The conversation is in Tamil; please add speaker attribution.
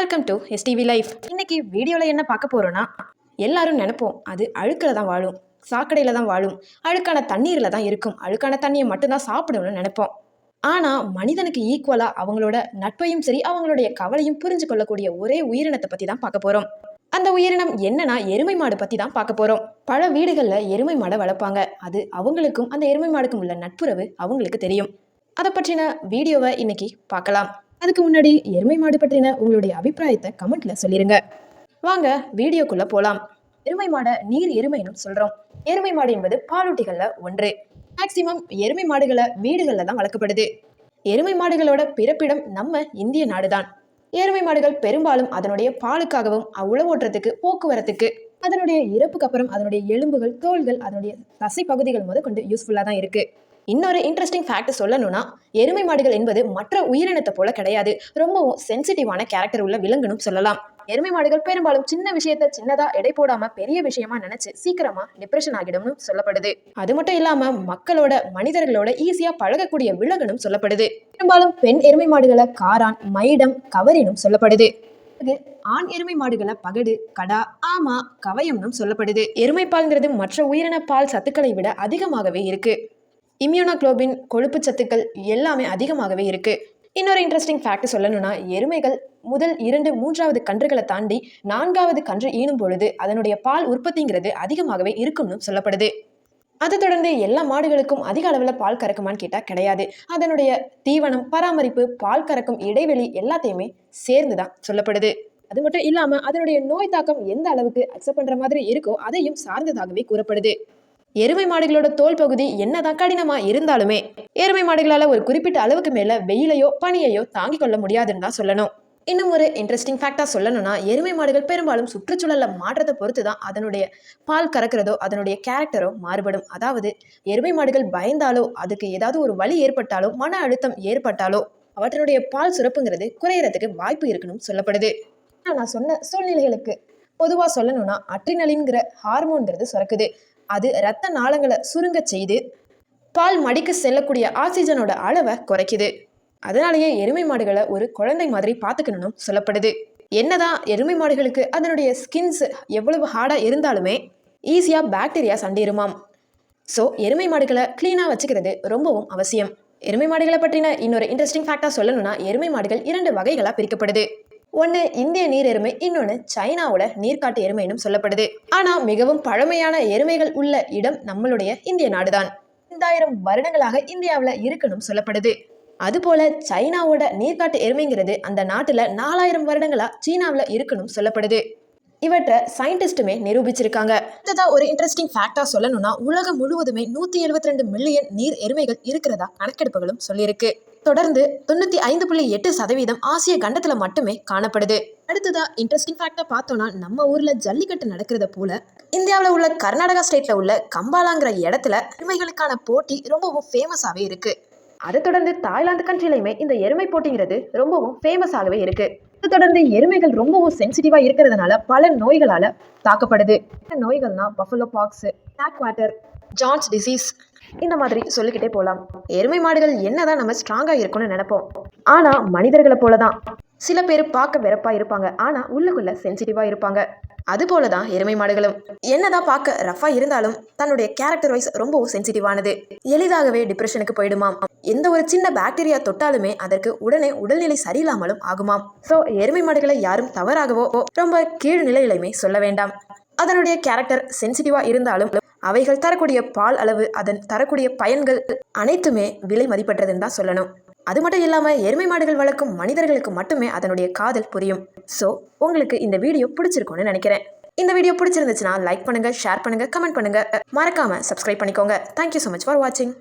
Speaker 1: Welcome to STV life. இன்னைக்கு வீடியோவில் என்ன பார்க்க போகிறோன்னா, எல்லாரும் நினைப்போம் அது அழுக்கில் தான் வாழும், சாக்கடையில் தான் வாழும், அழுக்கான தண்ணீரில் தான் இருக்கும், அழுக்கான தண்ணியை மட்டும்தான் சாப்பிடணும்னு நினைப்போம். ஆனால் மனிதனுக்கு ஈக்குவலாக அவங்களோட நட்பையும் சரி அவங்களுடைய கவலையும் புரிஞ்சு கொள்ளக்கூடிய ஒரே உயிரினத்தை பற்றி தான் பார்க்க போகிறோம். அந்த உயிரினம் என்னன்னா எருமை மாடு பற்றி தான் பார்க்க போகிறோம். பல வீடுகளில் எருமை மாடை வளர்ப்பாங்க. அது அவங்களுக்கும் அந்த எருமை மாடுக்கும் உள்ள நட்புறவு அவங்களுக்கு தெரியும். அதை பற்றின வீடியோவை இன்னைக்கு பார்க்கலாம். அதுக்கு முன்னாடி எருமை மாடு பற்றின உங்களுடைய அபிப்பிராயத்தை கமெண்ட்ல சொல்லிருங்க. வாங்க வீடியோக்குள்ள போலாம். எருமை மாடை நீர் எருமைன்னு சொல்றோம். எருமை மாடு என்பது பாலூட்டிகள்ல ஒன்று. மேக்சிமம் எருமை மாடுகளை வீடுகள்ல தான் வளர்க்கப்படுது. எருமை மாடுகளோட பிறப்பிடம் நம்ம இந்திய நாடுதான். எருமை மாடுகள் பெரும்பாலும் அதனுடைய பாலுக்காகவும் உழவோட்டுறதுக்கு போக்குவரத்துக்கு அதனுடைய இறப்புக்கு அப்புறம் அதனுடைய எலும்புகள் தோள்கள் அதனுடைய தசை பகுதிகள் முதற்கொண்டு யூஸ்ஃபுல்லா தான் இருக்கு. இன்னொரு இன்ட்ரெஸ்டிங் ஃபேக்ட் சொல்லணும்னா, எருமை மாடுகள் என்பது மற்ற உயிரினத்தை போல கிடையாது. ரொம்பவும் சென்சிட்டிவான கேரக்டர் உள்ள விலங்குன்னு சொல்லலாம். எருமை மாடுகள் பெரும்பாலும் சின்ன விஷயத்த சின்னதா எடை போடாம பெரிய விஷயமா நினைச்சு சீக்கிரமா டிப்ரெஷன் ஆகிடும்னு சொல்லப்படுது. அது மட்டும் இல்லாம மக்களோட மனிதர்களோட ஈஸியா பழகக்கூடிய விலங்குன்னு சொல்லப்படுது. பெரும்பாலும் பெண் எருமை மாடுகளை காரான், மைடம், கவரினும் சொல்லப்படுது. ஆண் எருமை மாடுகளை பகடு, கடா, ஆமா, கவயம்னும் சொல்லப்படுது. எருமை பால்ங்கிறது மற்ற உயிரின பால் சத்துக்களை விட அதிகமாகவே இருக்கு. இம்யூனோகுளோபின், கொழுப்பு சத்துக்கள் எல்லாமே அதிகமாகவே இருக்கு. இன்னொரு இன்ட்ரெஸ்டிங் ஃபேக்ட் சொல்லணும்னா, எருமைகள் முதல் 2, 3வது கன்றுகளை தாண்டி 4வது கன்று ஈனும் பொழுது அதனுடைய பால் உற்பத்திங்கிறது அதிகமாகவே இருக்கும்னு சொல்லப்படுது. அதை தொடர்ந்து எல்லா மாடுகளுக்கும் அதிக அளவில் பால் கறக்குமான்னு கேட்டால் கிடையாது. அதனுடைய தீவனம், பராமரிப்பு, பால் கறக்கும் இடைவெளி எல்லாத்தையுமே சேர்ந்து தான் சொல்லப்படுது. அது மட்டும் இல்லாமல் அதனுடைய நோய் தாக்கம் எந்த அளவுக்கு அக்செப்ட் பண்ணுற மாதிரி இருக்கோ அதையும் சார்ந்ததாகவே கூறப்படுது. எருமை மாடுகளோட தோல் பகுதி என்னதான் கடினமா இருந்தாலுமே எருமை மாடுகளால ஒரு குறிப்பிட்ட அளவுக்கு மேல வெயிலையோ பனியையோ தாங்கிக் கொள்ள முடியாதுன்னு தான் சொல்லணும். இன்னும் ஒரு இன்ட்ரெஸ்டிங் ஃபேக்டா சொல்லணும்னா, எருமை மாடுகள் பெரும்பாலும் சுற்றுச்சூழல்ல மாற்றத்தை பொறுத்து தான் அதனுடைய பால் கறக்கிறதோ அதனுடைய கேரக்டரோ மாறுபடும். அதாவது எருமை மாடுகள் பயந்தாலோ, அதுக்கு ஏதாவது ஒரு வலி ஏற்பட்டாலோ, மன அழுத்தம் ஏற்பட்டாலோ அவற்றினுடைய பால் சுரப்புங்கிறது குறையறதுக்கு வாய்ப்பு இருக்குன்னு சொல்லப்படுது. நான் சொன்ன சூழ்நிலைகளுக்கு பொதுவா சொல்லணும்னா, அட்ரினலின்கிற ஹார்மோன்கிறது சுரக்குது. அது இரத்த நாளங்களை சுருங்க செய்து பால் மடிக்கு செல்லக்கூடிய ஆக்சிஜனோட அளவை குறைக்குது. அதனாலேயே எருமை மாடுகளை ஒரு குழந்தை மாதிரி பார்த்துக்கணும்னு சொல்லப்படுது. என்னதான் எருமை மாடுகளுக்கு அதனுடைய ஸ்கின்ஸ் எவ்வளவு ஹார்டாக இருந்தாலுமே ஈஸியாக பாக்டீரியா சண்டிருமாம். ஸோ எருமை மாடுகளை கிளீனாக வச்சுக்கிறது ரொம்பவும் அவசியம். எருமை மாடுகளை பற்றின இன்னொரு இன்ட்ரெஸ்டிங் ஃபேக்டாக சொல்லணும்னா, எருமை மாடுகள் 2 வகைகளாக பிரிக்கப்படுது. ஒன்று இந்திய நீர் எருமை, இன்னொன்று சைனாவோட நீர்க்காட்டு எருமைன்னு சொல்லப்படுது. ஆனா மிகவும் பழமையான எருமைகள் உள்ள இடம் நம்மளுடைய இந்திய நாடுதான். 5000 வருடங்களாக இந்தியாவில் இருக்குன்னு சொல்லப்படுது. அதுபோல சைனாவோட நீர்க்காட்டு எருமைங்கிறது அந்த நாட்டுல 4000 வருடங்களா சீனாவில் இருக்குன்னு சொல்லப்படுது. இவற்றை சயின்டிஸ்டுமே நிரூபிச்சிருக்காங்க. இதுதான் ஒரு இன்ட்ரெஸ்டிங் ஃபேக்டா சொல்லணும்னா, உலகம் முழுவதுமே 172 மில்லியன் நீர் எருமைகள் இருக்கிறதா கணக்கெடுப்புகளும் சொல்லியிருக்கு. தொடர்ந்து 95.8% ஆசிய கண்டத்துல மட்டுமே காணப்படுது. அடுத்ததா இன்ட்ரெஸ்டிங் ஃபேக்டா பார்த்தோம்னா, நம்ம ஊர்ல ஜல்லிக்கட்டு நடக்கிறத போல இந்தியாவில் உள்ள கர்நாடகா ஸ்டேட்ல உள்ள கம்பாலாங்கிற இடத்துல எருமைகளுக்கான போட்டி ரொம்பவும் ஃபேமஸாவே இருக்கு. அதை தொடர்ந்து தாய்லாந்து கண்ட்ரிலையுமே இந்த எருமை போட்டிங்கிறது ரொம்பவும் ஃபேமஸாகவே இருக்கு. அதை தொடர்ந்து எருமைகள் ரொம்பவும் சென்சிட்டிவா இருக்கிறதுனால பல நோய்களால தாக்கப்படுது. நோய்கள்னா buffalo pox, black water, John's disease, இந்த மாதிரி சொல்லிக்கிட்டே போகலாம். எருமை மாடுகள் என்னதான் நம்ம ஸ்ட்ராங்கா இருக்கும்னு நினைப்போம். ஆனா மனிதர்களை போலதான் சில பேர் பார்க்க வெறப்பா இருப்பாங்க, ஆனா உள்ளுக்குள்ள சென்சிட்டிவா இருப்பாங்க. அது போலதான் எருமை மாடுகளும் என்னதான் பார்க்க ரஃபா இருந்தாலும் தன்னுடைய கேரக்டர் வைஸ் ரொம்பவும் சென்சிட்டிவானது. எளிதாகவே டிப்ரெஷனுக்கு போயிடுமாம். எந்த ஒரு சின்ன பாக்டீரியா தொட்டாலுமே அதற்கு உடனே உடல்நிலை சரியில்லாமலும் ஆகுமாம். ஸோ எருமை மாடுகளை யாரும் தவறாகவோ ரொம்ப கீழ் நிலையிலுமே சொல்ல வேண்டாம். அதனுடைய கேரக்டர் சென்சிட்டிவா இருந்தாலும் அவைகள் தரக்கூடிய பால் அளவு, அதன் தரக்கூடிய பயன்கள் அனைத்துமே விலை மதிப்பற்றதுன்னு தான் சொல்லணும். அது மட்டும் இல்லாம எருமை மாடுகள் வளர்க்கும் மனிதர்களுக்கு மட்டுமே அதனுடைய காதல் புரியும். ஸோ உங்களுக்கு இந்த வீடியோ பிடிச்சிருக்கும்னு நினைக்கிறேன். இந்த வீடியோ பிடிச்சிருந்துச்சுன்னா லைக் பண்ணுங்க, ஷேர் பண்ணுங்க, கமெண்ட் பண்ணுங்க, மறக்காம சப்ஸ்கிரைப் பண்ணிக்கோங்க. தேங்க்யூ ஸோ மச் ஃபார் வாட்சிங்.